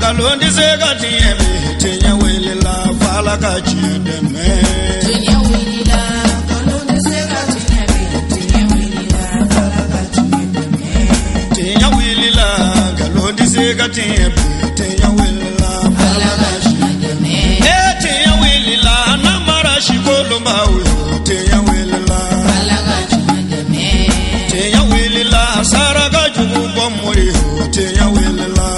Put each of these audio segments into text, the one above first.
Galondi segati emi tenya welila fala kachideme. Tenya welila galondi segati emi tenya welila fala kachideme. Tenya welila galondi segati emi tenya welila fala kachideme. Tenya welila namara shikolomba uyo tenya welila fala kachideme. Tenya welila saraka jubu bomori tenya welila.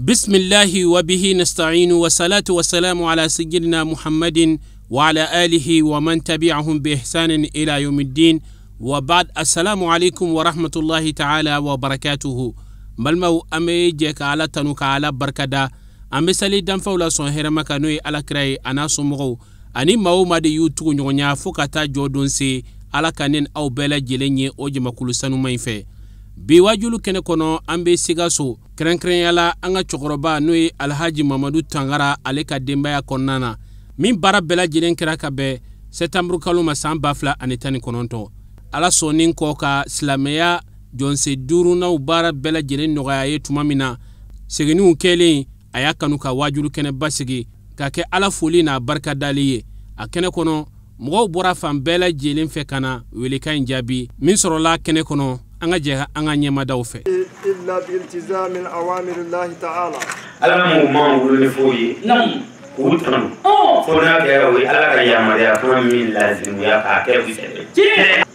بسم الله وبه نستعين والصلاة والسلام على سيدنا محمد وعلى آله ومن تبعهم بإحسان إلى يوم الدين وبعد. السلام عليكم ورحمة الله تعالى وبركاته. ملمو أمي جيك على تنوك على بركدا أمي سالي دنفولا صنهر مكانوي على كراي أنا سمغو أني ماو مادي يوتو نيونيا فوكتا جودون سي على كانين أو بلا جيليني أوجي مكولو سانو مايفي bi wajulu kene kono ambe sigaso krenkren yala anga chokoroba noy alhaji mamadou tangara aleka dembaya konnana min bara bela jilen kiraka be septembre kaluma samba fla anetani kononto ala sonin koka slameya jonse duru na bara bela jilen nogaya yetumamina segeni ukele ayakanu ka wajulu kene basigi kake ala foli na barka daliye akene kono mo bora fam bela jilen fekana wele kan jabi min sorola kene kono anga jeha anga nyema dawfe illa bi iltizam awamir Allah ta'ala alamu mangulu foyi nam wutan fona gawe alaka yamariya kuma min lazim ya ka ke bisebe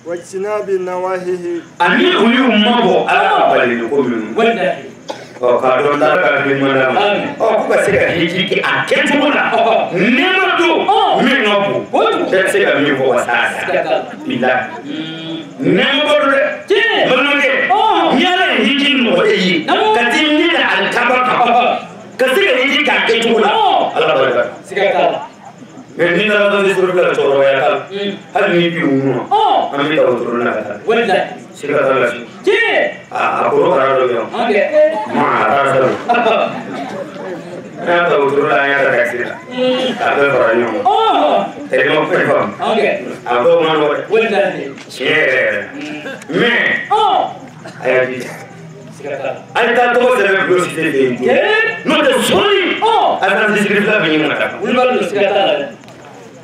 wajinabi nawahihi ani uyu mabo alaka bali ko min wallahi o ka don da ka min madam o ko ba se ka hijiki a ketula nemo do min nobu se ka mi ko wasada billahi nemo do Menunggu, nyala hijin modeyi, katim ni alkabaka, kasih hijin kakek cuma, Allah berkat. Sekarang, ni dalam tu surga coro ya kal, hal ni piunu, kami tahu turun nak. Wadah. Sekarang lagi. Aku orang orang Oke. Mah, tahu. Saya tahu turun ayah taksi. Ada orang yang. Tapi mau pergi. Oke. Aku mana? Wadah. Me. Ayah di. Sekarang. Anta tu saya belum sedih. Nanti sorry. Akan Cherifla begini macam. Ulun sekarang.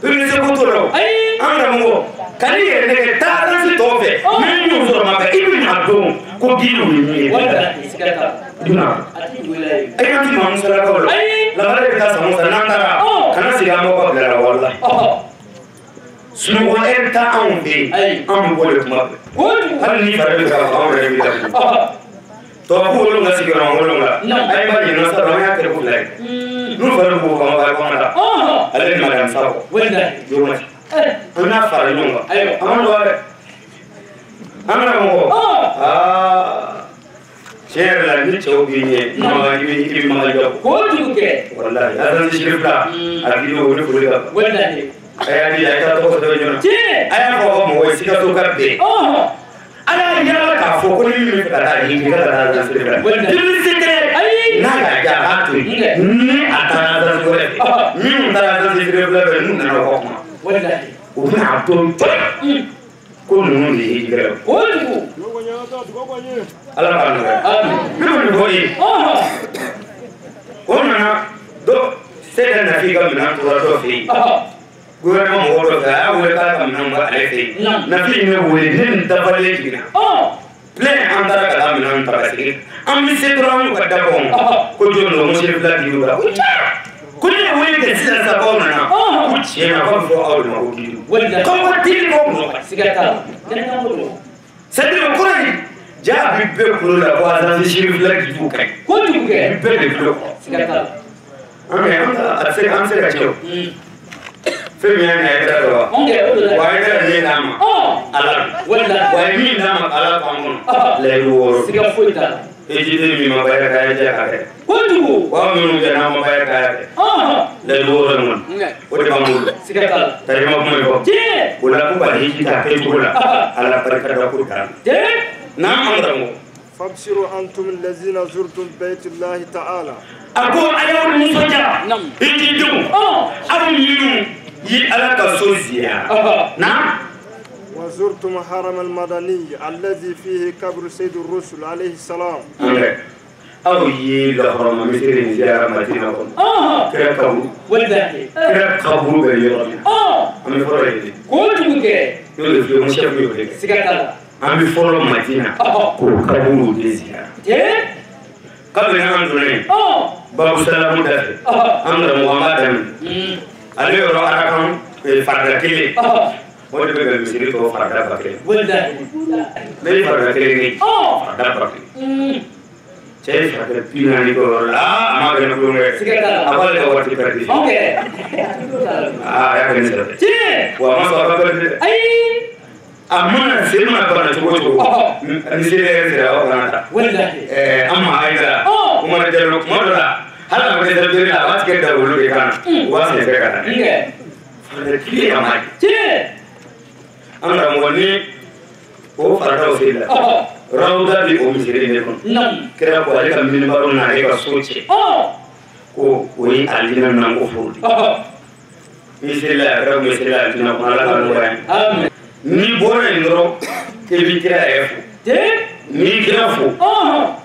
Ini sebutullah. Anda mau kali ini tak ada si tope. Menu suruh makan ini nadong. Kau gilu ini. Wadah. Sekarang. Dina. Alhamdulillah. Ayah nanti mahu salah kau. Lalu kita sama tangara. Karena si kamu kau belara wallah. Semua kita ambil, boleh mak. Hari ini pada kita kamu yang kita. Toh aku belum ngasih orang belum lah. Ayah bagi nasi ramai terus lagi. Lu baru buku kamu baru kamu dah. Ada ni macam sao. Jom. Kenapa farah nunggu? Aman luar. Aman aku. Cherifla ni cobi ni. Mama ini mama jauh. Kau juga. Wallahi. Ada ni Cherifla. Ada ni orang boleh apa? Wadah. Ayah di ayah tu kau tahu jono. Ayah kau mau isi kau tukar deh. Ayah yang kau fokus ni kata ini kata ada Cherifla. Jadi sekarang naga jahat tu. Ni antara ada Cherifla. Ni antara ada Cherifla beru nak kau mah. Wadah. Udah abdul. Kau nunggu ni hijau. Allah kan. Belum boleh. Kau mana? Do sekarang nak fikir mana tu ada fi. Gue mau ngorok saya, gue kata menang balik. Nanti ini gue ni dapat lagi na. Plan antara kata menang terkasih. Ambil seterang kata kong. Kau jono mesti Cherifla di luar. Kau ni gue kesal sakau na. Kucing apa tu awal mau di. Kau betul kau. Sekarang. Jangan bodoh. Saya kau ni. Jadi berpuluh lah kuasa Cherifla di bukan. Kau juga. Berpuluh. Sekarang. Anda asal kacau. Film yang ada tu. Wajah ni nama. Alam. Wajah ni nama alam kamu. Leluhur. Sekarang. Ejit ni membayar kaya jahat. Waduh. Wah minum jangan membayar kaya. Leluhur pun. Udah kamu. Sekarang. Terima kasih. Bulan aku balik kita ke bulan. Alam perkara aku kan. Nama kamu. فابشروا أنتم الذين زرتم بيت الله تعالى. Aku ayam musuhnya. Ejit tu. Aku minum. Yi ala ka sozia. Na? زرتم حرم المدني الذي فيه قبر سيد الرسل عليه السلام. أو يلا حرم مثل زيارة مدينة كذا كابو كذا كابو بيجي أمي فرائدي كل مكان يقول في مشاف يقول سكتلا أمي فرائد مدينة كابو ديزيا قبل أن نقول بابو سلام دافع أمر محمد عليه رأى فرد كله وده بيجي مسيري تو فرد بكره ليه فرد كله فرد بكره Cherifla pina ni ko la ma gena ko nge awal ko wati perdi okay ya gena sa ci wa ma so ba perdi ai amana silma bana to ko ni sire sire o kana wallahi amma aida umar jallo modala hala ma gena perdi la wat ke da wulu ke kana wa se se kana nge fara kili amai ci amra mo ni o fara o sila rawda bi o misiri ne kon kira ko ale kam min baro na e ka soche ko wi alina nan ko furdi misiri la raw misiri la alina ko ala kan wa amen ni bora ndoro ke bi kira e fu te ni kira fu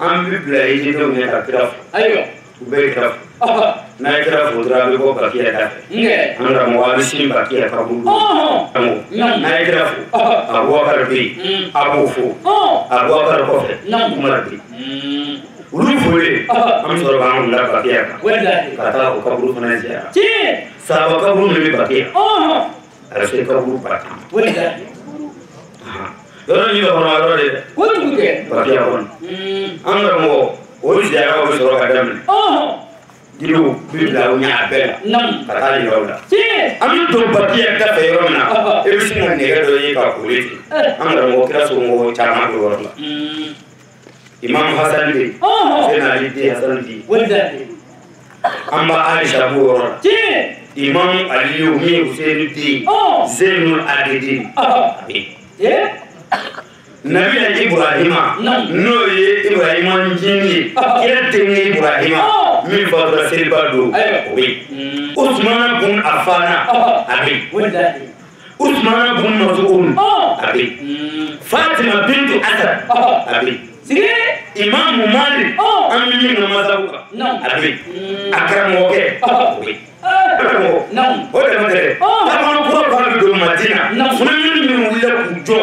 am bi bla e de ne ka kira fu ayo be kira fu na kira fu dra bi ko ka kira ta nge andra mo wa sim ba kira ka bu na kira fu abu kar bi abu fu abu kar ko fe umar bi ulu fule am soro ba am la ba kira wallahi kata ko ka bu fana ja ci sa ba ka bu ne ba kira ala se ka bu ba wallahi doro ni ba ma ro de ko tu ke ba kira kon andra mo o ja ko soro ka dam Dilo bila unya bela kata ni rola ami do bakia ka fe rona e bisi na ne do yi ka kuliti amra mo kira so mo chama do rola imam hasan bi sena ali di hasan bi wanda amma aisha bu rola imam ali mi husain di zainul abidin nabi ibrahima no ye ibrahima njini yete ni ibrahima min fadra silbado obi usman bun afana abi usman bun mazun abi fatima bintu asad abi imam malik ammi min mazabuka abi akram oke obi oke madere tamam ko ko do madina sunan min wala ku jo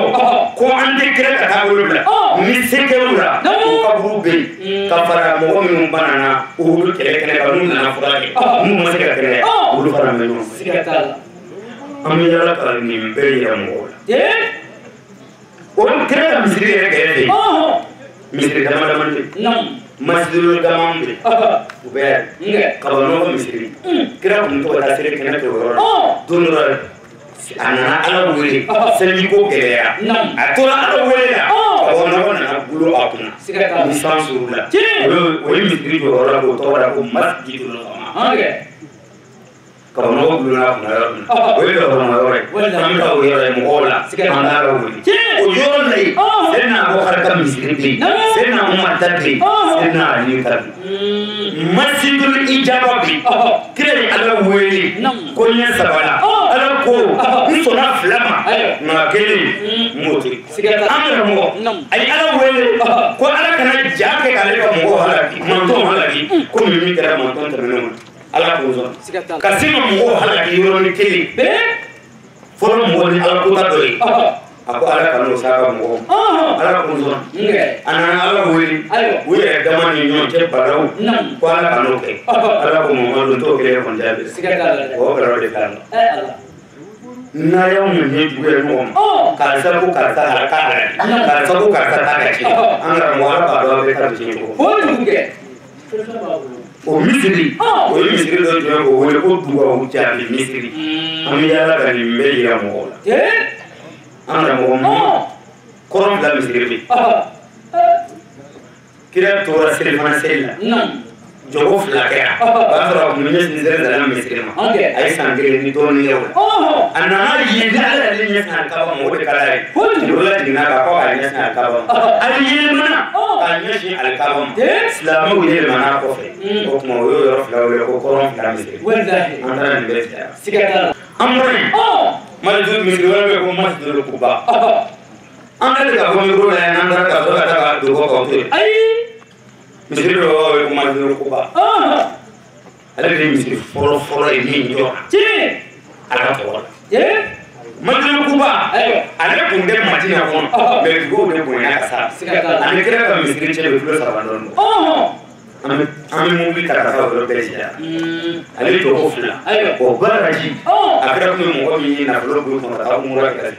ko ande kira ka tawulula ni sekelula ko ka bube ka fara mo min banana o lu kele kele ka nun na furake mu ma se ka kele o lu fara men sikatala am yala ka ni be ya mo o kira misri re kele misri dama dama masjidul gamam be uber ka no misri kira kun to ta sere kene to ro dunura ana ala wuri seli ko geleya atola ala wuri ya ona ona gulo apuna ni sansurula o yi mitri do ora ko to ora ko masjidul gamam ka no gulo na kuna o yi do ma ora am ka o yore mo ola ana ala wuri o yoro nei sena ko harka misri bi sena umma tadbi sena ali tadbi masjidul ijaba bi kire ala wuri ko nya sabala ala ko ni sona flama na kele moti amra mo ay ala wele ko ala kana jake kale ko mo halaki manto halaki ko mi kera manto terno ala ko zo kasima mo halaki yoro ni kele be foro mo ni ala ko ta doi ako ala kanu saka mo ala ko zo ana ala wele we dama ni nyon te barau ko ala kanu ke ala ko mo do to kele ko jabe ko kala de kan na yau mun ne buye mu karsa ko karsa haraka karsa ko karsa ta kace an ra mu ara ba do be ta cikin ko ko duke o misiri do jo ko wole ko duwa o ta bi misiri am ya la ga ni me ya mo an ra mu korom da misiri bi kira to ra sel man sel jogo flakera ba fara ko min ni zere da lam misiri ma ay sangre ni to ni yow ana yi da ala ni nya kan ka ba mo de kala ay wala dina ka ko ay nya kan ka ba ay yi mana ay nya shi al ka ba islamu yi mana ko fe ko mo yo yo fla ko ko ron fla misiri wallahi ana ni be sikata amre masjid misiri wala be ko masjid kuba anda ka ko mi ro la nanda ka so ka do ko to ai misiri ro ko masjid kuba ala ni misiri foro e ni jo ti ala to wala masjid kuba ala ko de madina ko be go de ko ya sa ana kira ka misiri che be flo sa bandon ami mumbi kata ko beja ali to ofla o baraji akara ko mo mi na flo ko ko ta mo ra ka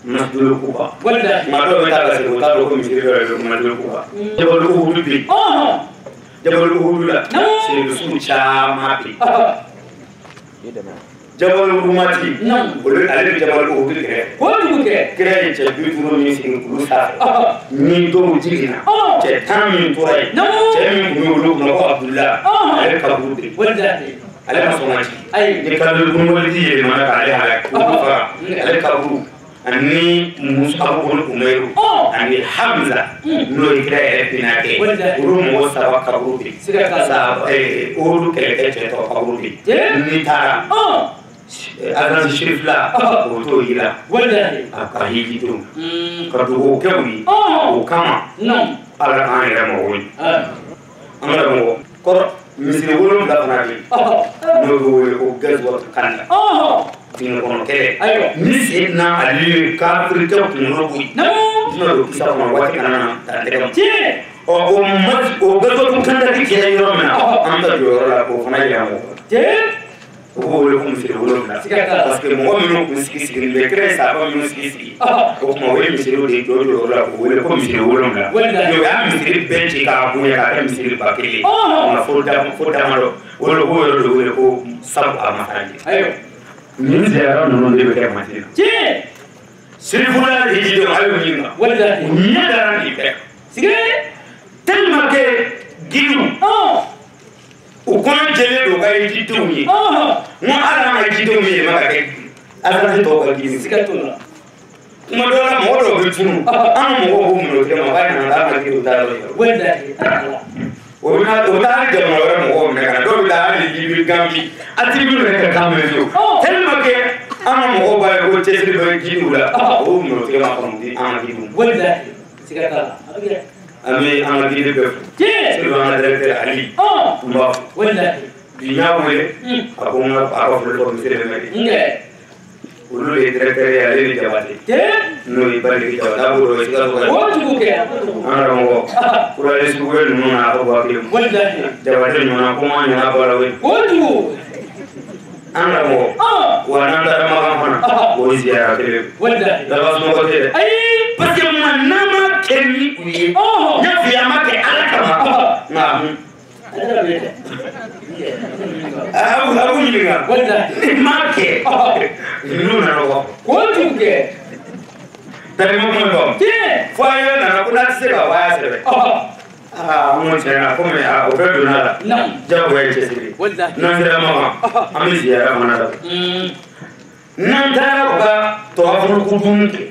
masdul kuba wala ma do ta ga se ko ta ko mi se ko masdul kuba jabal uhud bi jabal uhud la se su cha ma bi jabal rumati o le ale jabal uhud ke ko du ke ce bi turo mi se ko sa ni do jigina ce tamin toy ce min ko lu ko abdullah ale ka budri wala ale ma sonati ay ni ka lu ko wali ye ma ka ale hala ko fa ale ka bu ani musab ko umairu ani hamza no ikra e pinake uru mo sa wa ka budri sa uru ke ce to ka budri ni tara agan Cherifla o to ila wallahi aka hiji to ka do kewi o kama ala kan ira mo woni amara mo ko misiri wolum da fanaki no go o gazo kanda tin ko no kele ni sidna ali kafir to no bui no do kisa ko wati kana ta de o mas o gazo kanda ki ke yo na anda yo la ko fana ya mo o le ko misiri wolum da parce que mo mi no ko siki le kre sa ba mi no siki o mo we misiri de do la ko le ko misiri wolum da yo ya misiri benchi ka bu ya ka misiri ba kele na foda malo o ko sab amahani ayo ni ziyara no de be matina Cherifla hiji do ayo nyinga wallahi nya dara ni be sige tellement que gilu o kono jele do kay ci tumi mo ala ma ci tumi ma ka ke ala to ka gilu sige to la ma do la mo do be tunu am mo ko mo do ma ba na la ma ki do daro wallahi o na do ta de mo mo ko me ka do da ni gilu gambi ati gilu ne ka kamé yo tellement que am mo ko ba ko ci Cherifla gilu la o mo do ma ko di am gilu wallahi sige ta ami ama di de be Cherifla na directeur ali mba wallahi binya wele akuma ako flo mi sele me ulu le directeur ya le jabate no ibali jabata buro siga ko o tuku ke ara mo ko le su wele no na ko ba ke wallahi jabate no na ko ma na bala we o tuku ana mo wa na da ma kan fana o ziyara tele wallahi da ba mo ko te ai parce que man na ma kenni uye ya fi amake ala kama na abu yinga wallahi make nuna no ko tuke tare mo mo ke foyo na ko na seba wa sebe mo chena ko me o be donala jago ya chesiri wallahi na ndira mama ami ziyara manada nan tara ba to afu ku dunke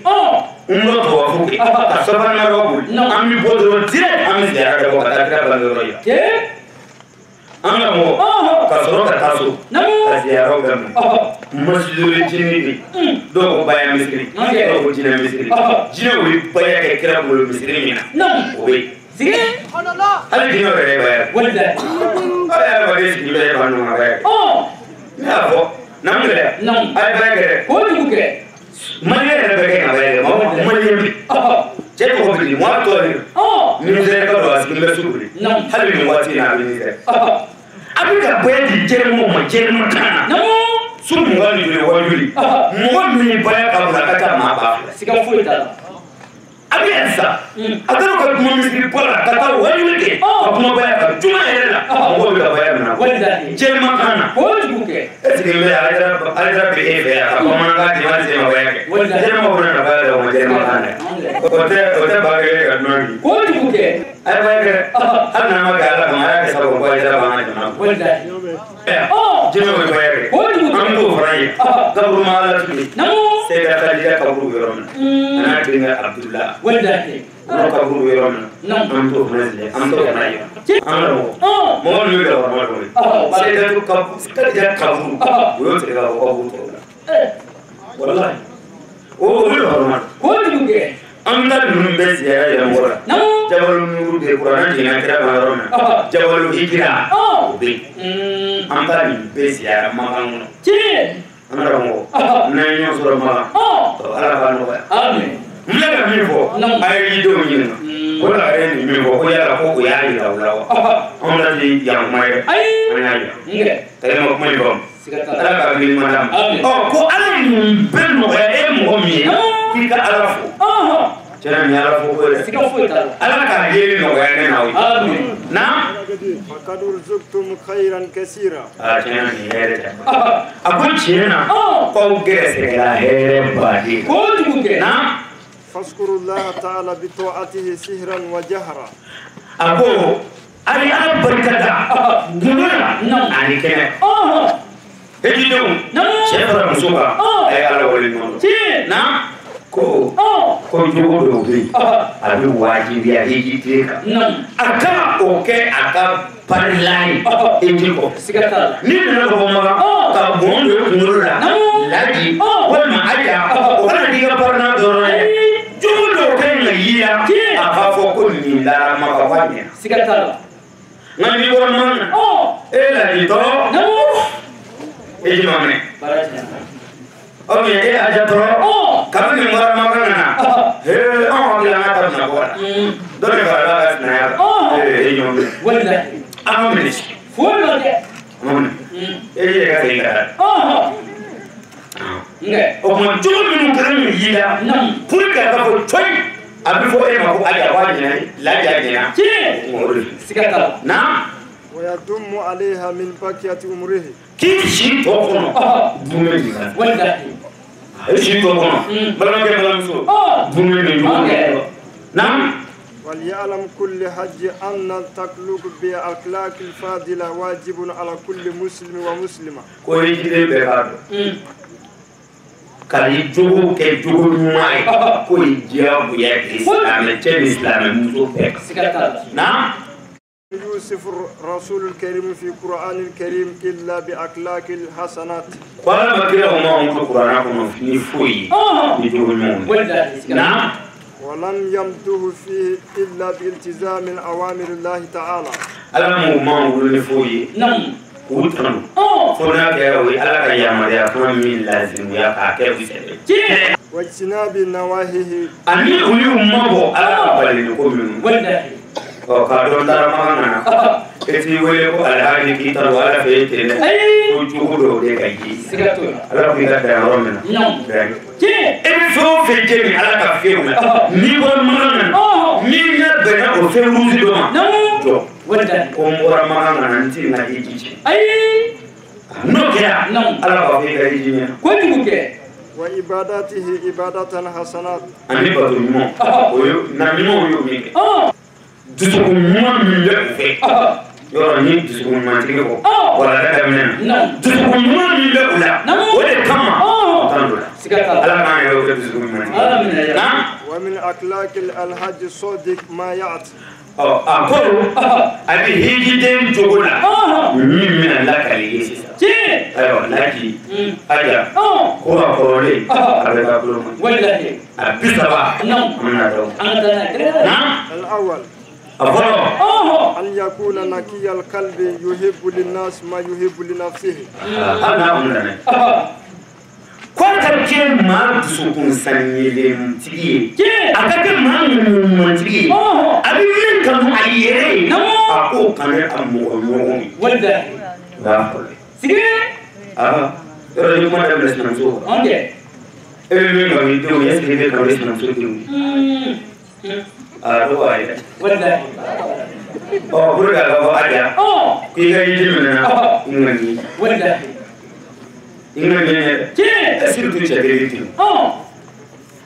uno to afu ke asaba na robu ami bodro dire ami ziyara ko ta kra bandoro ya ke anga mo ka soro ka taso ka ziyara ga masjidul jinni do ko baya misri do ko jina misri jina wi baya ke kra mo misri mina oui sige ala dino re baya wala ala ba des ni baya banu ma baya na bo namle ay baya ke ko du ke mane re baya na baya mo mane bi je ko bi mo to ni zere ka do askin be subri hali ni wati na bi ni abika bedi jermo ma jermo kana sumu ngani le wajuli mo ni baya ka kata ma ba sika fuita abiensa ataro ko mo misiri pola kata wajuli ke ko baya ka juma yela mo bi baya na wala jermo kana ko duke esike me ala be e ya ko man ga di ma se ma baya ke jermo ko na baya mo jermo kana ote ba ke ga no ko duke ay baya ke ana ma ga ala ma ya ke sa ko baya ba na na wala jino ko baya ke ko duke am do farai kabru ma ala tuli se ga ta ja kabru yoron na dinga abdullah wala no kaburu yoro na am to fnazle am to nayo amaro mo no do mo do sai da to kaburu sai kaburu yo te ga ko bu to wallahi o yo ma ko duge am da dum be ziyara ya ngora jabal nuru de qur'an dina kira marona jabal hijra be am da be ziyara ma kan amaro mo na nyo so ma ala ba no amen mlaga mifo ay do nyin ko la re ni mifo ko ya ko ya ira lawa on la di yang mai ay nge tele mo mai bom ala ka bi madam ko ala ni ben mo e mo mi ki ka ala fo jana ni ala fo ko sika fo ta ala ka ye no ga ne na wi na faqad urzuqtum khairan kaseera jana ni here ta abu chena ko gere se la here ba di ko duke na فاذكروا الله تعالى بطاعته سهرا وجهرا أبو أري أنا بركتا جمرة أنا كنا هجيتهم شفرة مسوكا أي على ولي نور نعم ko jogo do bi abi wajibi ya hijiteka aka oke aka parlai injiko sigata ni na ko ma ka bondo nurula laji wal ma aja wala diga parna doro jogo do ken yiya aka fo ko ni la ma ka fanya sigata ngani won man la di to e mamne oke aja to kami ngora makana bila ngata na bora dole bala na ya yo wala amnis fulo de ga ila nge o mo jogo mi kan yila pour que ka ko toy abi fo e ma ko aja waji na la jaji na sikata na ويضم عليها من بقية عمره كيف شيء توقنا بومي ولا شيء توقنا بلا كلام سو بومي نعم وليعلم كل حج أن التخلق بأخلاق الفاضلة واجب على كل مسلم ومسلمة كوي جدي بهار kali jogo ke jogo mai ko jabu ya islam islam muso pek na يوسف الرسول الكريم في القرآن الكريم إلا بأخلاق الحسنات. قال ما كده هم القرآن كم نفوي يجون نعم. ولم يمده فيه إلا بالتزام أوامر الله تعالى. ألم ما هو نفوي. نعم. وترن. فلان كيروي ألا كيامر يا فلان من لازم يا كاكير بيسأل. واجتناب نواهيه. أني أقول ما هو ألا بالي نقول. Kalau dalam mana, itu boleh ko alhaji kita wala fete, ujudo de kaji. Ala kita dalam mana? Itu fete ni ala kafir ni bon mana? Ni nak bena o fe ruzi doma. Jo. Orang mana nanti nak hiji. No kira. Ala kafir kaji ni. Kau juga. وإباداته إبادة حسنات. Ani batu mo. Oyo, nami mo oyo mi. Dusukun ɲuman min bɛ u fɛ yɔrɔ ni dusukun ɲumantigi kɔ wala ka daminɛ dusukun ɲuman min bɛ u la o de kama tan do la ala k'an yɛrɛ kɛ dusukun ɲumantigi na ومن أخلاق الحج الصادق ما يأتي a ko a bɛ hijiden jogo la min bɛna lakali ye sisan ayiwa laji aja kura kɔrɔlen a bɛ taa kulo ma a 30 an bɛna dɔn na الأول أن يكون نقي القلب يحب للناس ما يحب لنفسه. Kwanta ke ma dusukun sanyele tigi akake ma mun tigi abi min kan a yere a ko kan a mo wanda da sige yoro ni mo da blesna so onge min ga mi do yes ke ka blesna so ti do ay wanda burga ga aja ki ga yi mina ngani wanda ingani je asiru tu chadeli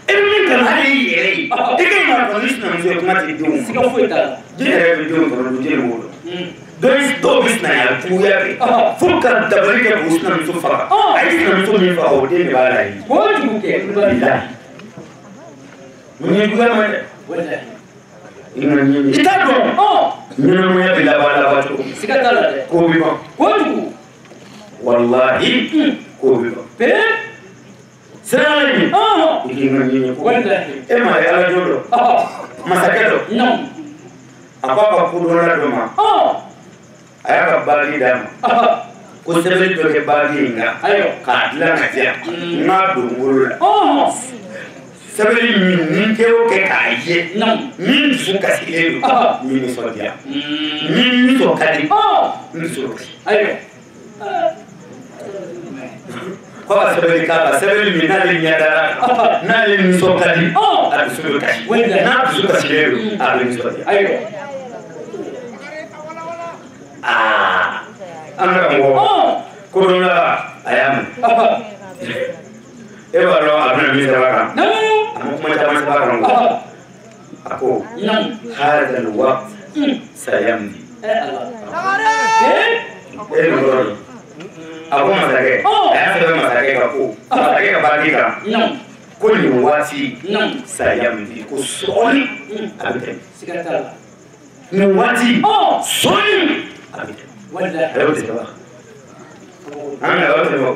emin kan hali yere dige ma condition so kuma ti do siga fuita je re do ko je mo dois do bisna ya tu ya fuka da barika busna so fa ai na so mi fa o de ni bala yi ko ju ke billahi mun juga ma wala ita dɔn ɲɛnamaya bɛ laban laban cogo min siga t'a la dɛ ko bɛ ban kojugu walahi ko bɛ ban siranya in i k'i ka ɲɛɲɛ ko e ma ye ala jɔ dɔ masakɛ dɔ a ko a ka kodɔnna dɔ ma a y'a ka baagi d'a ma ko sɛbɛnni dɔ kɛ baagi in kan k'a dilan ka diya n k'a don woro la sɛbɛnni min ni kɛ o kɛ k'a ye min dusu kasilen don min nisɔndiya min nisɔn ka di n dusu kasi ko ka sɛbɛnni k'a kan sɛbɛnni min n'ale ɲɛdara n'ale nisɔn ka di a dusu bɛ kasi n'a dusu kasilen don a bɛ nisɔndiya an ka mɔgɔ ko dɔ la a y'a mɛn e b'a dɔn a bɛna min sɛbɛn a kan a ma kuma caman sɛbɛn a kan a ko hada alwaqt sayamdi e ni kɔrɔ don a ko masakɛ a y'a sɛbɛn masakɛ ka ko masakɛ ka baagi kan ko nin waati sayamdi ko sɔɔni a bɛ tɛmɛ nin waati sɔɔni a bɛ tɛmɛ a y'o tɛmɛ an ka yɔrɔ tɛmɛ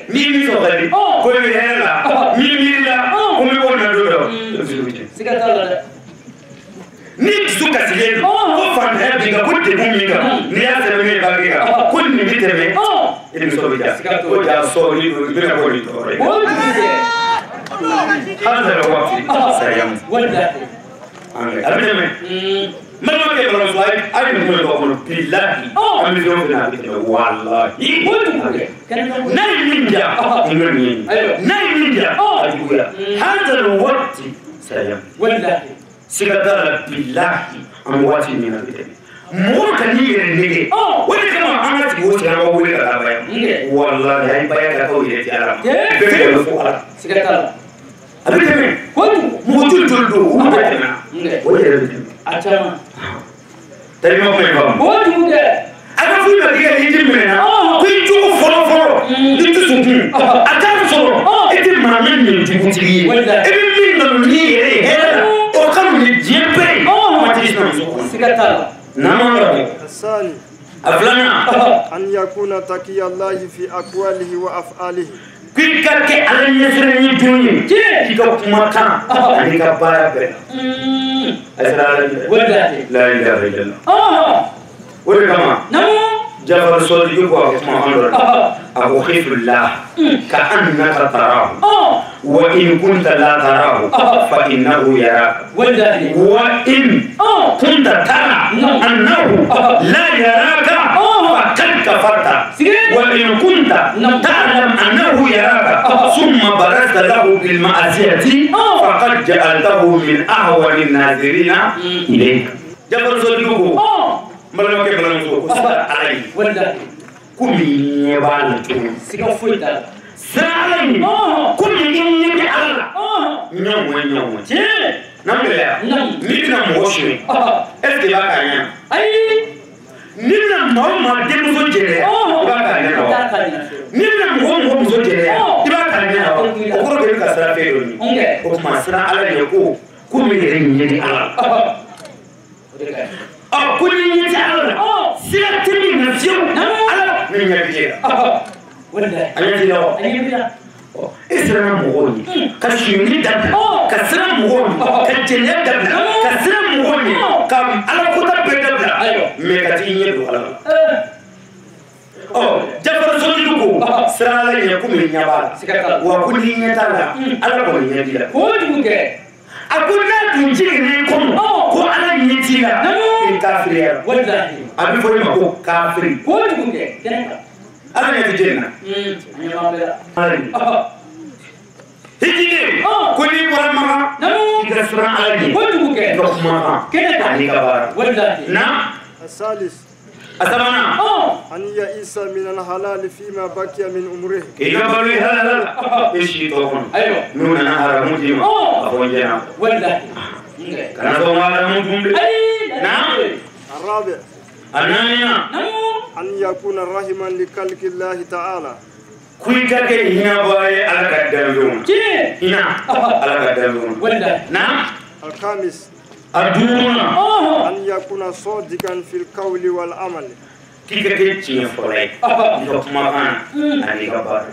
ni min sɔn ka di ko bɛ hɛrɛ la min miiri la ko n bɛ bɔ nin don dɔ ni dusu kasilen don ko fantanya b'i kan ko degun b'i kan n'i y'a sɛbɛn ne baagi kan ko nin bɛ tɛmɛ e nisɔn bɛ diya ko jaa sɔɔni don i bɛna bɔ nin tɔɔrɔ ye hali sɛbɛn waati sayamu a bɛ tɛmɛ mana kɛ balamuso a ye nin kuma dɔ kɔnɔ bilahi an bɛ fɛn o fɛn a bɛ tɛmɛ walahi n'a ye min diya n bɛ nin ye n'a ye min diya a juguya hali waati sayamu siga t'a la bilahi an bɛ waati min na a bɛ tɛmɛ mɔgɔ ka n'i yɛrɛ nege o de kama an ka sigi o sigi an ka wele ka taa baya walahi a ye baya ka k'aw yɛrɛ ti ala bɛɛ bɛ fɔ ala a bɛ tɛmɛ mɔgɔ joli joli don u bɛ tɛmɛ o yɛrɛ bɛ tɛmɛ tari ma kuma in faamu a ka foyi ma kɛ i tɛ minɛ na ko i jogo fɔlɔ fɔlɔ i tɛ sɔn kun a t'a sɔrɔ e tɛ maa min nin dugutigi ye e bɛ min nanu n'i yɛrɛ ye hɛrɛ la o ka minɛ diɲɛ bɛɛ ye ma tɛ sinamuso kɔnɔ n'an ma الثاني a filanan أن يكون تقي الله في أقواله وأفعاله k'i ka kɛ ala ɲɛsiranɲɛ ye jɔn ye k'i ka kumakan ani ka baara bɛɛ la a sera ala ɲɛ la ilaha illallah o de kama jafar sɔdiki ko a ko kuma an dɔ la a ko khifillah ka annaka tarahu wa in kunta la tarahu fa innahu yaraka wa in kunta tara annahu la yaraka فقد كفرت وإن كنت تعلم أنه يراك ثم برزت له بالمعصية فقد جعلته من أهون الناظرين إليك جبر صديقه ملما كيف ملما علي كم يبان سالم كم ينبي الله نعم نعم نعم نبنا موشي أفتي بقى ni bɛna mɔgɔ mɔgɔ denmuso jɛnɛya i b'a k'a ɲɛ na wa ni bɛna mɔgɔ mɔgɔ muso jɛnɛya i b'a k'a ɲɛ na wa o kɔrɔ bɛ ka sira fɛn dɔ ɲini o tuma siran ala ɲɛ ko min yɛrɛ ɲɛ di ala la ko ni ɲɛ ti ala la sira tɛ min na fiyewu ala ne ɲɛ bi jɛ la a ɲɛ ti la wa e siranna mɔgɔw ɲɛ ka suyuni dabila ka siran mɔgɔw ɲɛ ka jɛnɛya dabila ka siran mɔgɔw ɲɛ ka ala kota bɛɛ dabila mais ka t'i ɲɛ don ala la jafar sɔdiki ko siran ala ɲɛ komi ɲɛ b'a la wa ko n'i ɲɛ t'a la ala kɔni ɲɛ b'i la a ko n'a tun jiginn'i kɔnɔ ko ala ɲɛ t'i la i kafiriyara a bɛ fɔ i ma ko kafiri ala ɲɛ tɛ jɛn na hijine ko n'i bɔra Maka i ka siran ala ɲɛ i ka kumakan ani ka baara na الثالث أسمعنا أن يئس من الحلال فيما بقي من عمره إذا بلي هذا إيش يتوقن نون نهار مجيم أخوان جنا كنا سوما على مجيم نعم الرابع أنانيا أن يكون رحما لخلق الله تعالى كوي كake هنا باي على قدام هنا على قدام نعم الخامس أدونا أن يكون صادقا في القول والعمل كيف كيتشين فلاي يوكما أنا أني كبار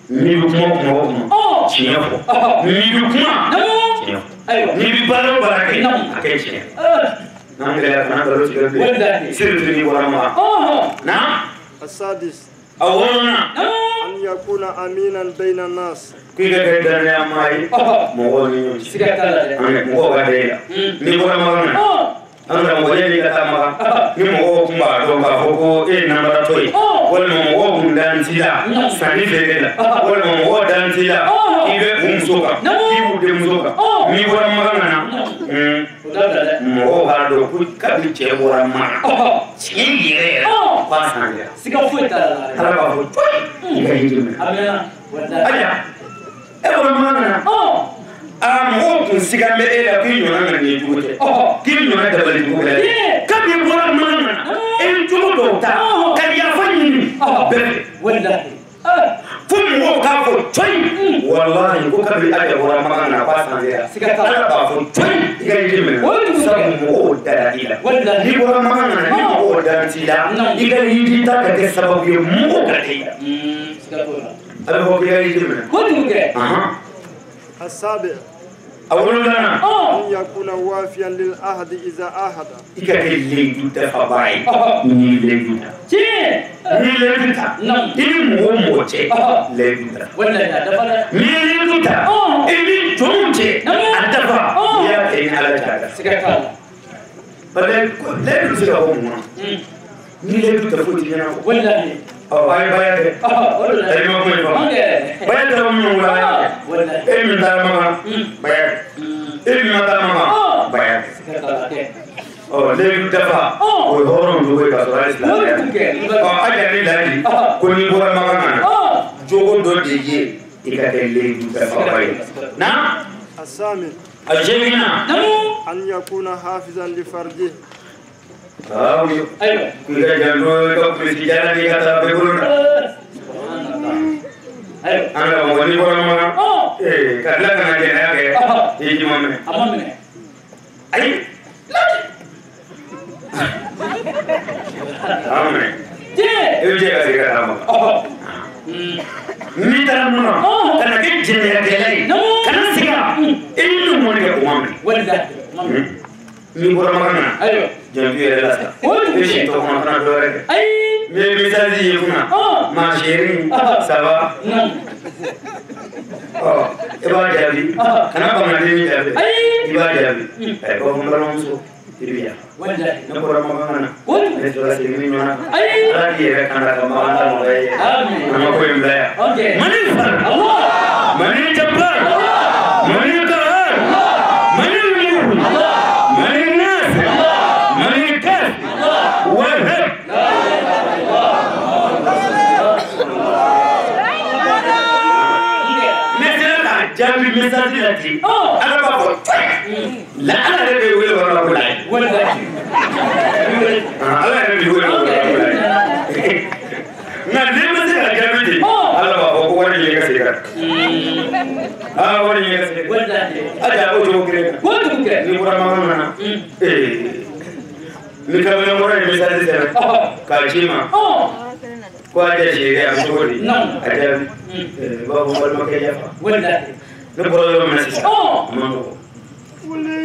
ميوكما تشينفو ميوكما تشينفو ميبالو باكي كيتشين نعمل أنا بروح كذا سيرتني ورما نعم السادس أولنا أن يكون أمينا بين الناس كيف كيدا يا ماي مغولي أنا مغولي نيبورما أنا مغولي كتامة نيمغوكما دوكا فوكو نمبر توي ولا مغوكم دانتيلا ساني فيلا ولا مغو دانتيلا كيف بومسوكا كيف بومسوكا نيبورما أنا mɔgɔw b'a dɔn ko kabini cɛ bɔra mana tiɲɛ yɛrɛ b'a san yɛrɛ siga foyi t'a la ala b'a fɔ coyi i ka yiri minɛ ayiwa e bɔra mana na mɔgɔw kun siga bɛ e la k'i ɲɔgɔn ka nin jugu tɛ k'i ɲɔgɔn dabali jugu bɛ kabini bɔra mana na e ye jogo dɔw ta ka yafa ɲini bɛɛ fɛ fo mɔgɔw k'a fɔ coyi walahi ko kabini ale bɔra mana na b'a san yɛrɛ ala b'a fɔ coyi i ka yiri minɛ sabu mɔgɔw dara i la n'i bɔra mana na ni mɔgɔw dara t'i la i ka yiri ta ka kɛ sababu ye mɔgɔw ka kɛ i la a bɛ fɔ k'i ka yiri minɛ السابع أولنا أن يكون وافيا للعهد إذا عاهد إكاكلي تفاعي نيليتا نيليتا إنموموتي ليتا نيليتا إني جونتي أدفع يا كين على جادا بل لا يسيرهم نيليتا فوتينا ولا أي بايع أي ما كوني بايع ترى ولا من دارما بايع من دارما بايع لين دفع ويهورون دوي كسر الإسلام أجاني لادي كوني بورا مكان جوون دو ديجي إكاتلي دفع بايع نعم الثامن الجميع أن يكون حافظا لفرجه أيوة كذا جنبه كم سجارة دي كذا بيقولون أنا بقولي بقولما كذا كنا جناها كه يجي مامي أي أمي يجي كذا كذا ميتر منا كنا كي جناها كلاي كنا سيا إنه موني كوامي مي بقولما كنا أيوة جنبي رلاسا إيش تو كنا دورك مي مثالي يكونا ما شيرين سبا إبا جابي كنا بمنادي جابي إبا جابي إبا بمبرم سو تبيا نقول ما كنا نسوا سيرين منا لا كي كنا كم أنا مولاي أنا كوي ملايا مني فر مني جبار مني كهر مني مليون مني ناس مني كاس وهب جابي مساجي لاتي أنا بقول لا أنا ربي ويل ولا بلاي أنا ربي ويل ولا بلاي نادي مساجي جابي دي أنا بقول وين يكسيك وين يكسيك أجا أقول كذا نقول ما منا نكمل مرة مساجي سر كالشيما كواجه شيء يا مشهوري أجا بابو بالمكيف نقول لهم مسيح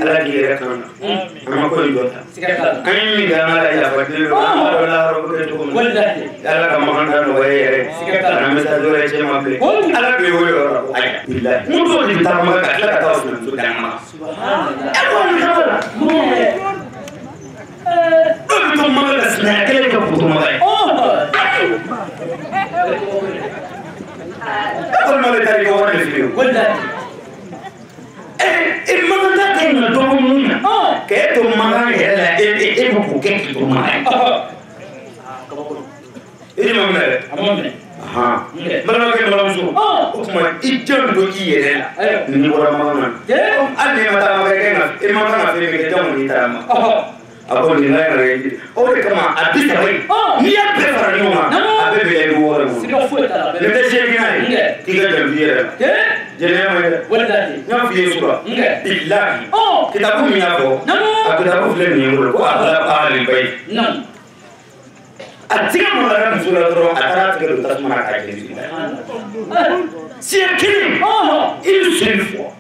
على كي ركنا أنا كل جوتا أنا ميجانا لا يفكر ولا ربكتكم على كم خندان وعي أنا مسافر شيء ما بلي على بيقول أيه بالله مو تقول ترى ما كلا كتاوسنا سودان ما أقول لك أنتم ما لسنا كلا كفتم ما أقول ما لتاريخ وانا فيهم إما أنت كنا دومنا كأتم ما هلا إبوكو كأتم ما إيه ما بنعمل ها مرة كنا بنمشوا وكمان إيجان دوكي يلا نقول ما بنعمل أدي ما تام كنا إما كنا في مكتبنا نتام أقول لنا يا أول كمان أدي تبعي نيا بفر نيوما أبي بيلو نبدأ شيء كنا تيجي جنبيه جنبيه ولا نعم في يسوع بالله kitabu min y'a fɔ a kitabu filɛ nin ye n bolo ko ahli bayt a tigɛ magara muso la dɔrɔn a taara tigɛ don tasuma na k'a jeni siɲɛ kelen une seule fois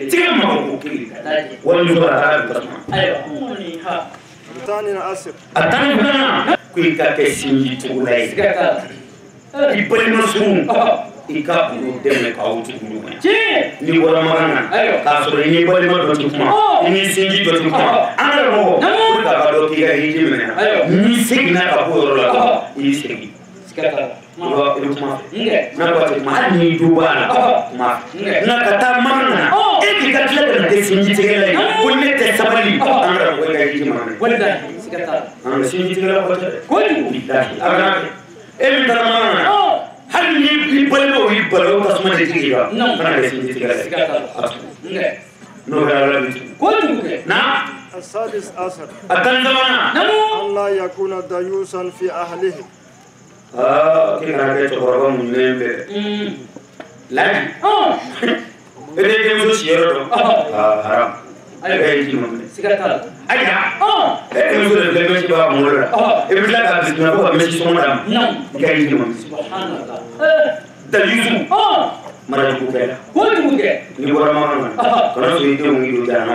tigɛ mago ko kelen wala muso la a taara don tasuma a tan ni filanan ko i ka kɛ sinji cogola ye i balima sugu i ka olu dɛmɛ k'aw tugu ɲɔgɔn ye n'i bɔra makan na k'a sɔrɔ i n'i balima dɔ tɛ kuma i n'i sinji dɔ tɛ kuma an ka mɔgɔ pour que a ka dɔn k'i ka hiji minɛ n'i seginna ka bɔ yɔrɔ la i y'i segin i bɛ kuma fɛ n'a ko a tɛ kuma hali n'i jo b'a la kuma fɛ nka ka taa makan na e k'i ka tila ka na kɛ sinji tigɛla ye ko ne tɛ sabali an ka mɔgɔ i ka hiji minɛ sinji tigɛla ko tɛ a bɛ n'a kɛ e min taara makan na hali ni balima y'i bala o tasuma de tigi la kana kɛ sinji tigɛla ye n'o kɛra ala bi na السادس عشر أتنزلنا الله يكون ديوسا في أهله كنا كتبوا من نيمبر لا إذا كنت سيرة حرام أي شيء من سكتة أيها إذا كنت لما شباب مولى إذا لا كنت نقول مش سمرام كأي شيء من سبحان الله ديوسو مرة كوكلا نقول ما كنا سويته ونقول جانا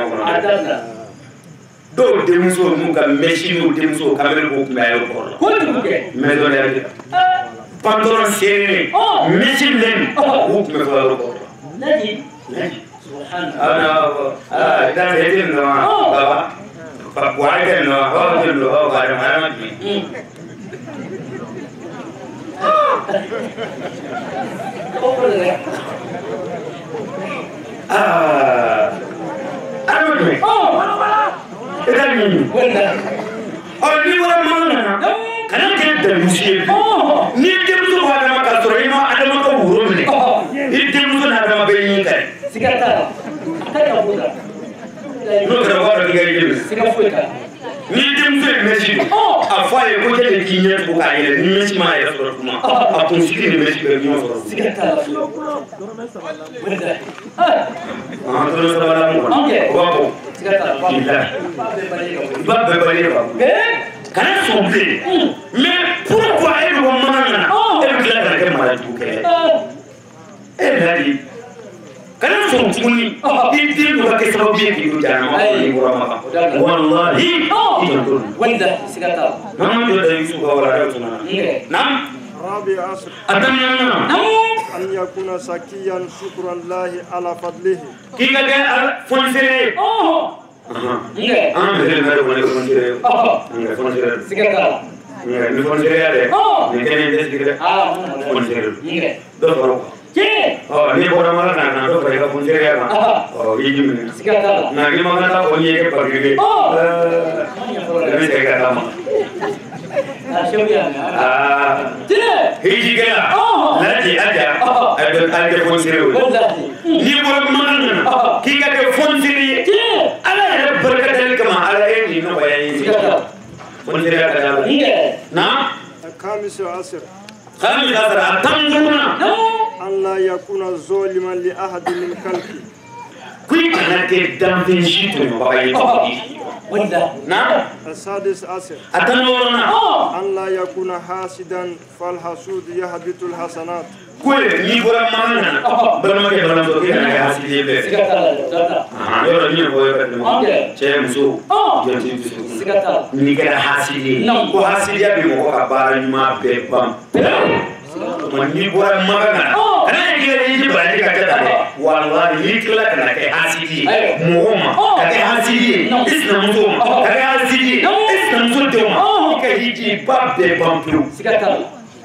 dɔw denmuso n'u ka mɛsi n'u denmuso kamalen b'u kunbɛn a yɔrɔ kɔrɔ la mais dɔ yɛrɛ pantalon serré mɛsi lɛn b'u kunbɛn fɔ a yɔrɔ kɔrɔ la laji dan tɛ nin dɔn wa baba buhari tɛ nin dɔn wa aw tɛ nin dɔn aw b'a dɔn adama jumɛn adama jumɛn ita nini ni wara mana kana kɛ dalusi ye ni denmuso b'a dama ka sɔrɔ i ma adama ka woro minɛ i denmuso n'a dama bɛ ɲin ka n'o kɛra b'a dɔn k'i ka i den minɛ ni denmuso ye mɛsi a fɔ a ye ko cɛ de k'i ɲɛ tugu k'a yɛlɛ ni mɛsi m'a yɛrɛ sɔrɔ tuma a kunsigi ni mɛsi bɛ ɲɔgɔn sɔrɔ dɔrɔmɛ sabala mɔgɔ o b'a fɔ ba bɛɛ bali ba kana sɔn bilen mais pourquoi e bɛ bɔ makan na e bɛ tila ka kɛ marajugu kɛ e ladi kana sɔn tuguni i den dɔ ka kɛ sababu ye k'i don jahanama kɔnɔ n'i bɔra makan walahi i janto n'an ma jɔ da Yusufu ka wala dɛ tuma na رابع عشر أن يكون سكيا شكرا الله على فضله كي كده فونسيري بدل ما يكون فونسيري فونسيري سكتا ni fonsere ya de ni kene des gire fonsere do faro ni bora mala na do fare ka fonsere ya yi jimne na ni ma ta ko ni ke pagire ni se ka ma hiji gela lati aja ada fonsere ni bora mala na ki ka ke fonsere ala ya barkatal kama ala yi no bayani نعم الخامس عشر أتنظرون أن لا يكون ظالما لأحد من خلقه كيف نتدم في شيء نعم السادس عشر أتنظرون أن لا يكون حاسدا فالحسود يهبط الحسنات كل نيبورا مانا برما كي برما توكي أنا حاسدي بس يورا نيو بوي بدم شيء مسو جوتي بس نيكرا حاسدي كو حاسدي أبي مو كبار ما بيبام نيبورا مانا أنا يجي يجي بعدي كذا والله نيكلا كنا كحاسدي موما كحاسدي إسنا مسوما كحاسدي إسنا مسوما كهيجي باب بيبام بيو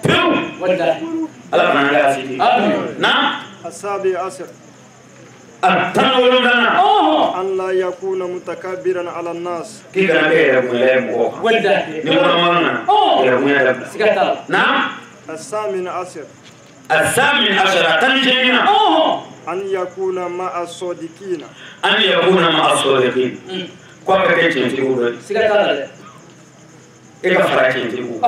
بيو الله ما نعلم سيدي. نعم. السابع عشر. أتنظرون أن لا يكون متكبرا على الناس. كي كنا كي يكون لا يمكو. نقول ما يكون. نعم. الثامن عشر. الثامن عشر تنجينا. أن يكون مع الصادقين. أن يكون مع الصادقين. كم كتير تقول؟ إيه كفرات تقول؟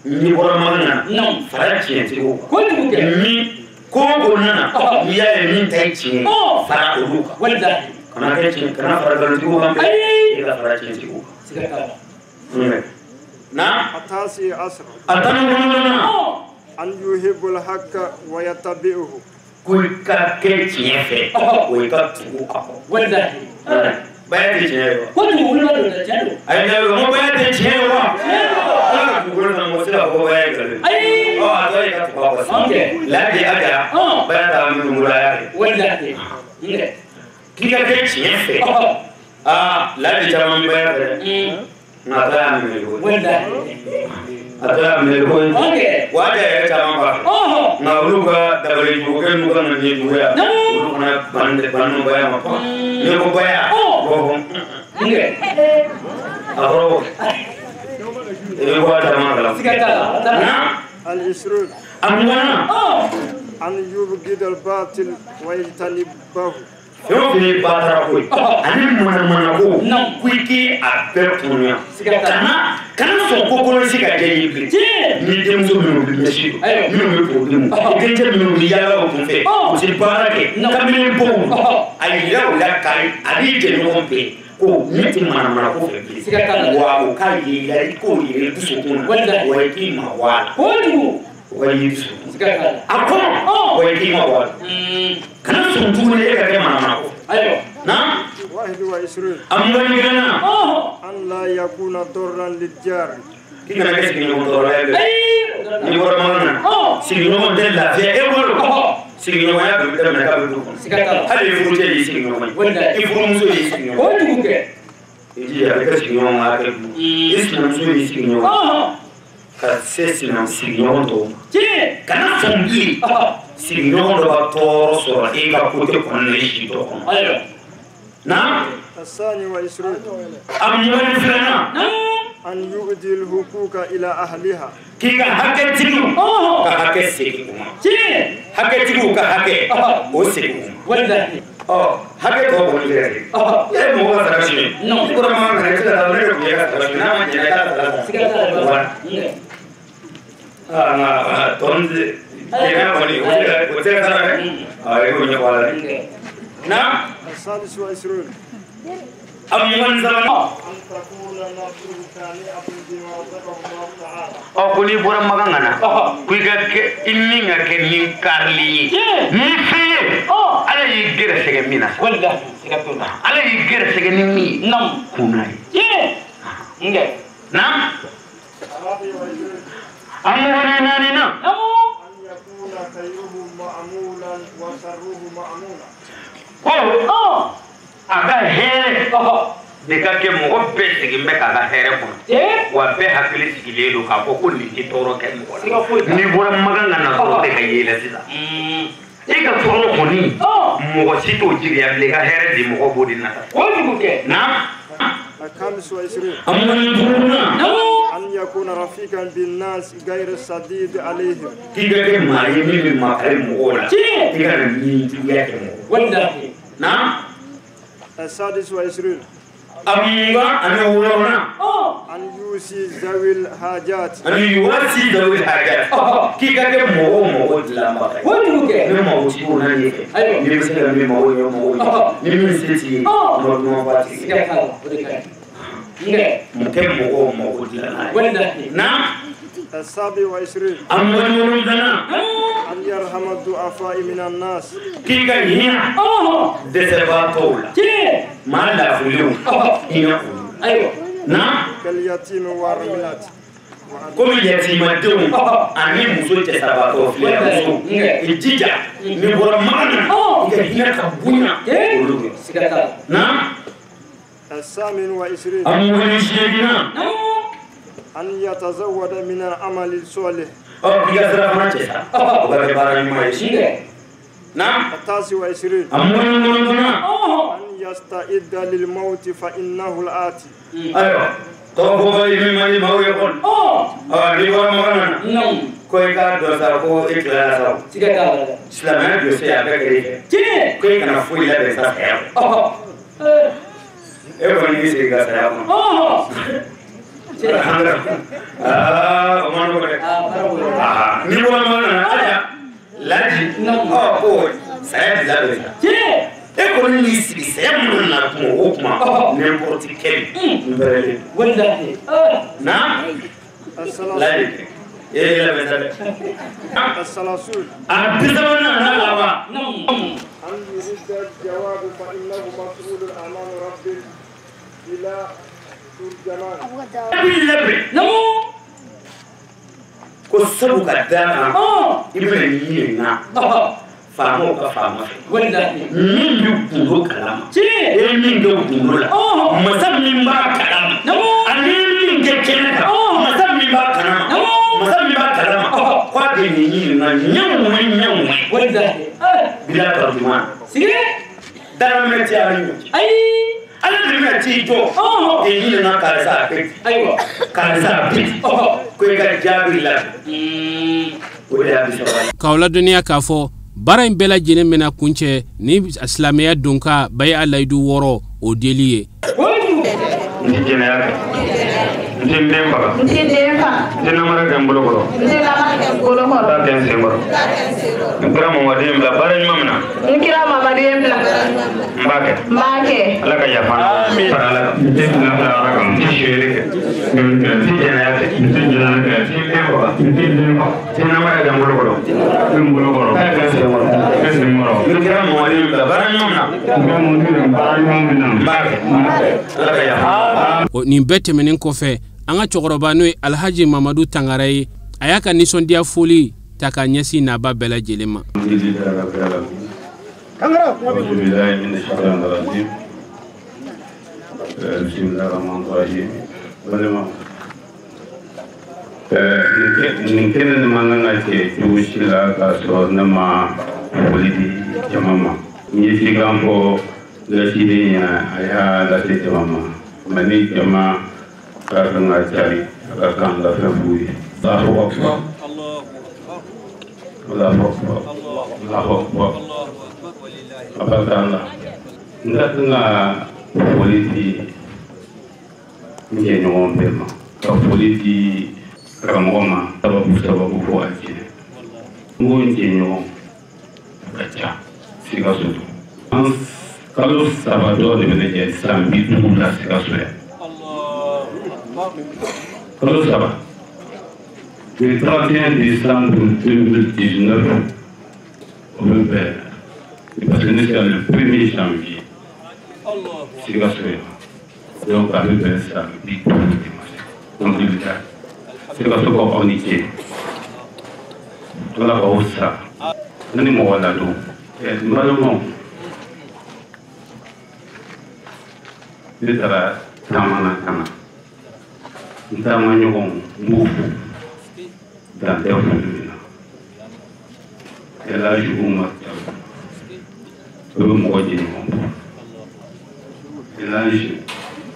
ni bɔra makan na fara tiɲɛ tigiw ni ko o nana n'i y'a ye min ta ye tiɲɛ fara olu kan kana kecin kana faragal tiku ban ila faracin tiku na atasi asr atana an yuhibbul haqqa wa yattabi'uhu kuika kecin fe kuika tiku ako wallahi bayar da cinewa ko tu wuri ba da jado ai da mu bayar da cinewa ana gurin nan wasu da ko bayar da ai a to ya ta ba wasu laji aga bayar da mu muraya wallahi kika kecin fe laji ta mun bayar da na ta mu ne wallahi atara me ko wada ya ta mamba na ruga da bari ko kan mu kan ne duya na bande banu baya ma ne ko baya ko nge aro e wada ma kala sigata na al-isrud amwana an yubghid al-batil wa yajtanibahu yo bi batara ko ani mana ko kuiki a pertunya kana so ko ko siga je yibi ni dem so mi bi meshi ni mi problem ke je mi bi ya ko fe si barake kamini bo ay ya la kai ali je no be ko ni ti mana ko fe wa ko kai ya ko yi du so ko wa ki ma wa ko du wa yi du ako wa ki ma wa kana so tu ne ga mana ko ayo na واحد وعشرون amwani kana an la yakuna darran lil-jar kina na kesi ni motoro ya ni bora mana sigi no de la vie e boro sigi no ya bi da na ka bi ko hali fu je yi sigi no mai i fu mu so yi sigi no ko tu ke ji ya ka sigi no ma ka islam so yi sigi no ka se sigi no to kana sombi sigi no do ba toro so e ka ko te ko ne shi to ko ayo na الثاني وعشرون amwani fulana أن يؤدي الحقوق إلى أهلها kika hake tiku ka hake sigi kuma hake tiku ka hake o sigi kuma wallahi hake ko ko ni e mo wa tarashi no ko ma na ne da ne ko ya tarashi na ma ne ka sigata na tonde ya bani o te sara ai ko ni wala na السادس وعشرون amwan zaman أن تكون نفسه كامئة بما رزقه الله تعالى o kuni bora magangana kuiga ke imminga ke min karli ni fi ala yi gere sege mina wallahi sigatuna ala yi gere sege ni mi nam kunai nge nam الرابع وعشرون amwana nani na أن يكون خيره مأمولا وشره مأمولا aga here de ka ke mo be sigi me ka ga here ko wa be hakili sigi le do ka ko ni ti toro ke mo ni bora maganga na ko de ka yela sida e ka toro ko ni mo si to jiri ya le ga here di mo ko bodi na ko tu ke na الخامس وعشرون amwana أن يكون رفيقا بالناس غير الصديد عليهم kiga ke mari mi ma kare mo ola kiga ni ti ya ke mo wallahi na السادس وعشرون amma ana wona أن يوصي ذوي الحاجات ani yuwasi da wi haja kiga ke mo dilamba ko tu ke ni mo ti ko na ni ni bi se mi mo yo mo ni mi se ti mo ba ti sigata wallahi nge mo ke mo dilamba wallahi na السابع وعشرون amma wona dana أن يرحم الضعفاء من الناس kiga hina de se ba tola ma la fuliu ina ayo na كاليتيم والرملات komi yatima denw ani muso cɛ saba tɔ filɛ muso ijija ni bɔra magana i ka hinɛ ka bonya olu sigata na الثامن وعشرين amuni seegina أن يتزود من العمل الصالح i ka sira fana cɛ sa o ka kɛ baara ɲuman ye nge na التاسع وعشرين amuni ŋɔnɔntɔna أن يستعد للموت فإنه الآتي ayiwa tɔgɔ fɔ i min man di maaw ye kɔni ni bɔra magana na nam ko i k'a dɔn sa ko i tilara sa o sigata silamɛya jɔsi a bɛɛ kɛrɛ fɛ ko i kana foyi labɛn sa saya kɔnɔ e kɔni k'i sigi ka saya kɔnɔ o ma nɔgɔ dɛ ni bɔra magana na aja laji ko saya ti labɛn sa e ko ni c'est mon na kuma n'importe quel wallahi na la la mesale السلاسل abisabana na lawa أن يرد الجواب فإنه مسؤول أمام رب بلا ترجمان ko sabu ka dama ibn yina famo ka fama wallahi min yu kundo kalama min do kundo la masam min ba kalama ani min ke kelaka masam min ba kalama masam min ba kalama kwa de ni yina nyawu wallahi bila tarjuman sige dara meti ani ai ala dina ti to yina na kalasa aiwa kalasa ko ga jabila kawla duniya k'a fɔ baara in bɛɛ lajɛlen bɛna kuncɛ ni silamɛya don ka bayi a layidu wɔɔrɔ o deli ye ni jɛnɛya kɛ n tɛ n den faga n tɛ namara kɛ n bolo kɔrɔ taa kɛ n sen kɔrɔ n kira mamaden bila baara ɲuman min na n b'a kɛ ala ka yafa fara ala kan n tɛ fila ala kan n tɛ suyɛli kɛ n tɛ jɛnɛya kɛ n tɛ den faga n tɛ namara kɛ n bolo kɔrɔ taa kɛ n sen kɔrɔ n kira mamaden bila baara ɲuman min na n b'a kɛ ala ka yafa nin bɛɛ tɛmɛnen kɔfɛ an ka cɛkɔrɔba n'o ye alhaji mamadou tangara ye a y'a ka nisɔndiya foli ta ka ɲɛsin naba bɛɛ lajɛlen ma nin kɛnɛ nin man kan ka kɛ cogo si la k'a sɔrɔ ne ma foli di jama ma n ye sikan fɔ lasiden ɲɛna a y'a lase jama ma mɛ ni jama ka kan ka cari a ka kan ka fɛn f'u ye a barika la n ka kan ka foli di n jɛɲɔgɔn bɛɛ ma ka foli di karamɔgɔ ma sababu fɔ a jɛ n ko n jɛɲɔgɔn ka ca Sikaso an kalo saba dɔ de bɛ jɛ san 50 la Sikaso yan kalo saba le 31 décembre 2019 o bɛ bɛn parce que ne sera le 1er janvier Sikaso yan donc a bɛ bɛn san 50 donc il bɛ Sikaso ka aw ni ce ala k'aw sa ne ni mɔgɔ ladon n balimaw ne taara taama na ka na n taama ɲɔgɔn n b'u fo dan tɛ foli min na ɛla jugu ma o bɛ mɔgɔ jeni ɲɔgɔn bɔ ɛla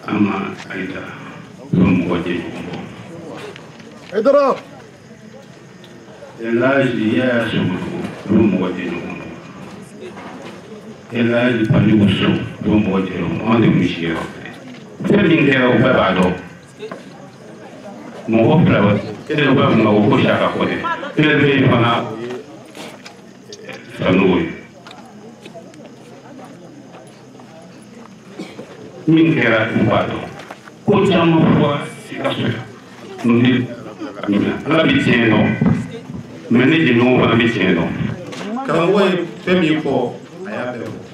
ama ayida o bɛ mɔgɔ jeni ɲɔgɔn bɔ ɛla yaya sogogo o bɛ mɔgɔ jeni ɲɔgɔn bɔ ɛla paliwo so o bɛ mɔgɔ jeni ɲɔgɔn bɔ anw de kun si yɔrɔ fɛn min kɛra o bɛɛ b'a dɔn mɔgɔ fila e de bɛ mun na o ko saka ko de e de bɛ yen fana sanuwo ye min kɛra o b'a dɔn ko caman fɔra Sikaso yan ni ala bɛ tiɲɛ dɔn mɛ ne jɛɲɔgɔnw fana bɛ tiɲɛ dɔn karamɔgɔ ye fɛn min fɔ a y'a bɛɛ fɔ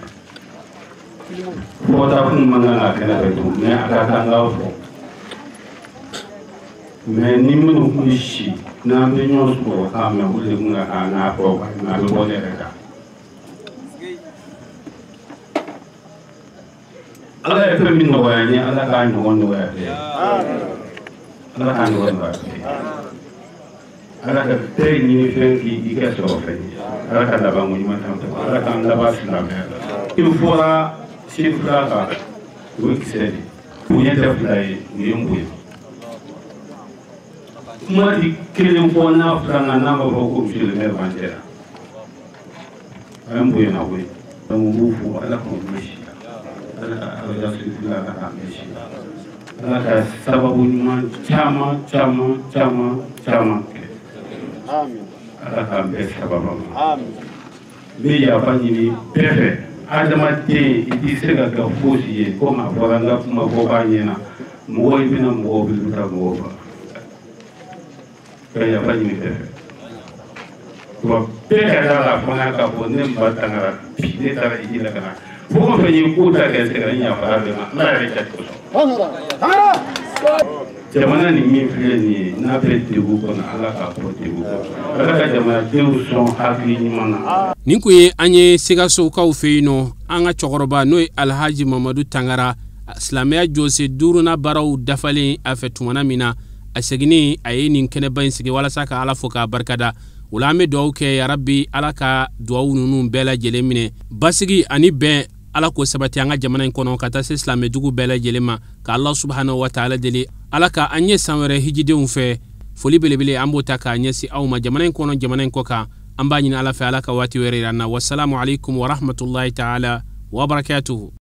fɔta kun man kan ka kɛnɛ bɛɛ to mɛ a ka kan k'a fɔ mɛ ni minnu kun si n'an bɛ ɲɔgɔn sɔrɔ k'a mɛ o de kun ka kan n'a fɔ a bɛ bɔ ne yɛrɛ kan ala ye fɛn min nɔgɔya n ye ala k'a ɲɔgɔn nɔgɔya bɛɛ ala k'a ɲɔgɔn nɔgɔya bɛɛ ala ka bɛɛ ɲini fɛn k'i kɛ sɔrɔ fɛn ye ala ka laban ko ɲuman t'an bolo ala k'an laban silamɛya la i fɔra Cherifla kan o ye kisɛ de bonya tɛ fila ye o ye n bonya kuma di kelen fɔ n'a filanan n'a b'a fɔ ko monsieur le maire b'an cɛ la a ye n bonya na koyi donc n b'u fo ala k'o mɛn si la ala ka alaja Cherifla ala k'a mɛn si la ala ka sababu ɲuman caman kɛ ala k'an bɛɛ sababa ma n bɛ yafa ɲini bɛɛ fɛ adamaden i tɛ se ka kɛ fosi ye komi a fɔra n ka kuma fɔba ɲɛna mɔgɔ i bɛna mɔgɔw bɛ taa mɔgɔw fɛ ka yafa ɲini bɛɛ fɛ wa bɛɛ ka da la fana k'a fɔ ne ba tangara bi ne taara i la ka na fo ka fɛn ye ko ta kɛ se ka yafara bɛ ma n'a yɛrɛ jate kosɔn jamana ni min filɛ nin ye n'a bɛ degun kɔnɔ ala k'a bɔ degun kɔnɔ ala ka jamanadenw sɔn hakili ɲuman na. nin kun ye an ye Sikasokaw fɛ yen nɔ an ka cɛkɔrɔba n'o ye Alhaji Mamadou Tangara silamɛya jɔsen 5nan baaraw dafalen a fɛ tumana min na a seginnen a ye nin kɛnɛba in sigi walasa ka ala fo k'a barikada o la an bɛ dugawu kɛ yarabi ala ka dugawu ninnu bɛɛ lajɛlen minɛ basigi ani bɛn ala ko sabati an ka jamana in kɔnɔ ka taa se silamɛjugu bɛɛ lajɛlen ma ka Allah subhanahu wa ta'ala deli ala ka an ɲɛ san wɛrɛ hijidenw fɛ foli belebele an b'o ta k'a ɲɛsi aw ma jamana in kɔnɔ jamana in kɔ kan an b'a ɲini ala fɛ ala ka waati wɛrɛ yira na wassalamu alaikum wa rahmatullahi ta'ala wa barakatuhu.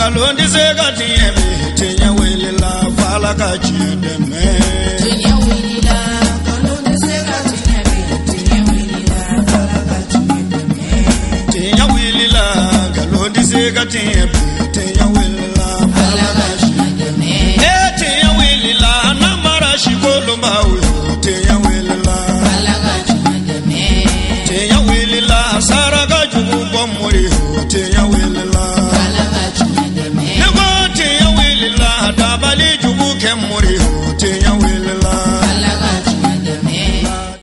Londi sega tiemi tinya wilila fala ka chideme tinya wilila londi sega tiemi tinya wilila fala ka chideme tinya wilila londi sega tiemi tinya wilila fala ka chideme tinya wilila namara shikolomba